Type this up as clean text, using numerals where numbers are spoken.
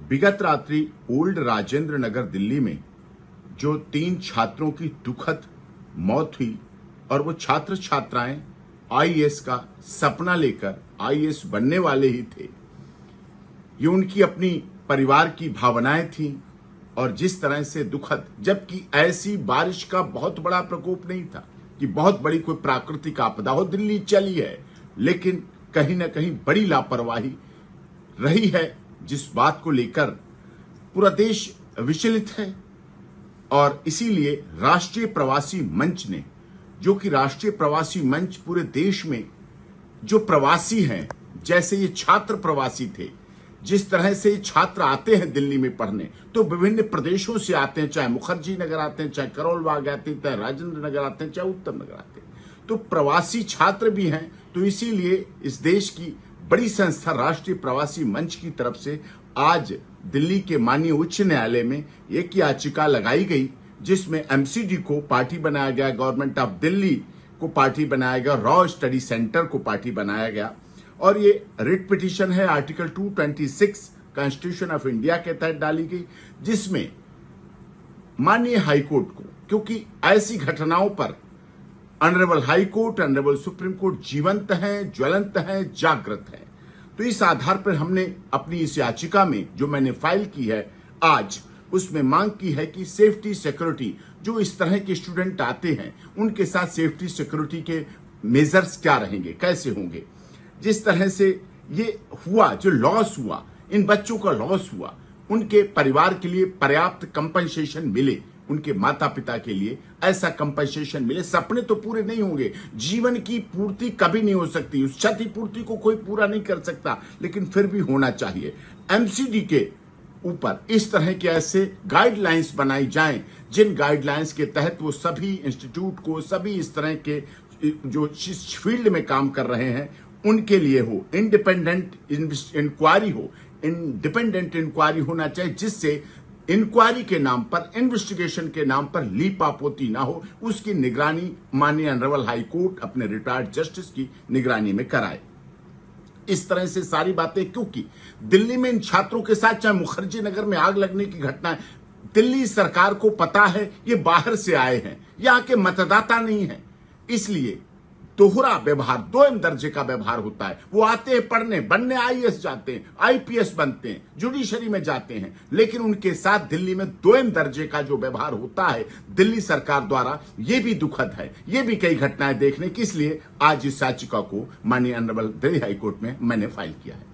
विगत रात्रि ओल्ड राजेंद्र नगर दिल्ली में जो 3 छात्रों की दुखद मौत हुई और वो छात्र छात्राएं आईएएस का सपना लेकर आईएएस बनने वाले ही थे। ये उनकी अपनी परिवार की भावनाएं थीं और जिस तरह से दुखद, जबकि ऐसी बारिश का बहुत बड़ा प्रकोप नहीं था कि बहुत बड़ी कोई प्राकृतिक आपदा हो, दिल्ली चली है, लेकिन कहीं ना कहीं बड़ी लापरवाही रही है जिस बात को लेकर पूरा देश विचलित है। और इसीलिए राष्ट्रीय प्रवासी मंच ने, जो कि राष्ट्रीय प्रवासी मंच पूरे देश में जो प्रवासी हैं, जैसे ये छात्र प्रवासी थे, जिस तरह से ये छात्र आते हैं दिल्ली में पढ़ने, तो विभिन्न प्रदेशों से आते हैं, चाहे मुखर्जी नगर आते हैं, चाहे करोल बाग आते हैं, चाहे राजेंद्र नगर आते हैं, चाहे उत्तम नगर आते हैं, तो प्रवासी छात्र भी हैं। तो इसीलिए इस देश की बड़ी संस्था राष्ट्रीय प्रवासी मंच की तरफ से आज दिल्ली के माननीय उच्च न्यायालय में एक याचिका लगाई गई, जिसमें एमसीडी को पार्टी बनाया गया, गवर्नमेंट ऑफ दिल्ली को पार्टी बनाया गया, रॉ स्टडी सेंटर को पार्टी बनाया गया। और ये रिट पिटीशन है आर्टिकल 226 कॉन्स्टिट्यूशन ऑफ इंडिया के तहत डाली गई, जिसमें माननीय हाईकोर्ट को, क्योंकि ऐसी घटनाओं पर honourable high court, honourable supreme court जीवंत हैं, ज्वलंत हैं, जागृत हैं, तो इस आधार पर हमने अपनी इस याचिका में जो मैंने फाइल की है आज, उसमें मांग की है कि सेफ्टी सिक्योरिटी, जो इस तरह के स्टूडेंट आते हैं उनके साथ सेफ्टी सिक्योरिटी के मेजर्स क्या रहेंगे, कैसे होंगे। जिस तरह से ये हुआ, जो लॉस हुआ, इन बच्चों का लॉस हुआ, उनके परिवार के लिए पर्याप्त कंपनसेशन मिले, उनके माता पिता के लिए ऐसा कंपनसेशन मिले। सपने तो पूरे नहीं होंगे, जीवन की पूर्ति कभी नहीं हो सकती, उस क्षतिपूर्ति को कोई पूरा नहीं कर सकता, लेकिन फिर भी होना चाहिए। एमसीडी के ऊपर इस तरह के ऐसे गाइडलाइंस बनाई जाएं, जिन गाइडलाइंस के तहत वो सभी इंस्टीट्यूट को, सभी इस तरह के जो फील्ड में काम कर रहे हैं उनके लिए हो, इंडिपेंडेंट इंक्वायरी हो, इंडिपेंडेंट इंक्वायरी होना चाहिए, जिससे इंक्वायरी के नाम पर, इन्वेस्टिगेशन के नाम पर लीपापोती ना हो, उसकी निगरानी माननीय ऑनरेबल हाई कोर्ट अपने रिटायर्ड जस्टिस की निगरानी में कराए। इस तरह से सारी बातें, क्योंकि दिल्ली में इन छात्रों के साथ, चाहे मुखर्जी नगर में आग लगने की घटना है, दिल्ली सरकार को पता है ये बाहर से आए हैं, यहाँ के मतदाता नहीं है, इसलिए दोहरा व्यवहार, 2M दर्जे का व्यवहार होता है। वो आते हैं पढ़ने, बनने आईएएस जाते हैं, आईपीएस बनते हैं, जुडिशरी में जाते हैं, लेकिन उनके साथ दिल्ली में 2M दर्जे का जो व्यवहार होता है दिल्ली सरकार द्वारा, ये भी दुखद है। ये भी कई घटनाएं देखने की, इसलिए आज इस याचिका को माननीय ऑनरेबल दिल्ली हाईकोर्ट में मैंने फाइल किया है।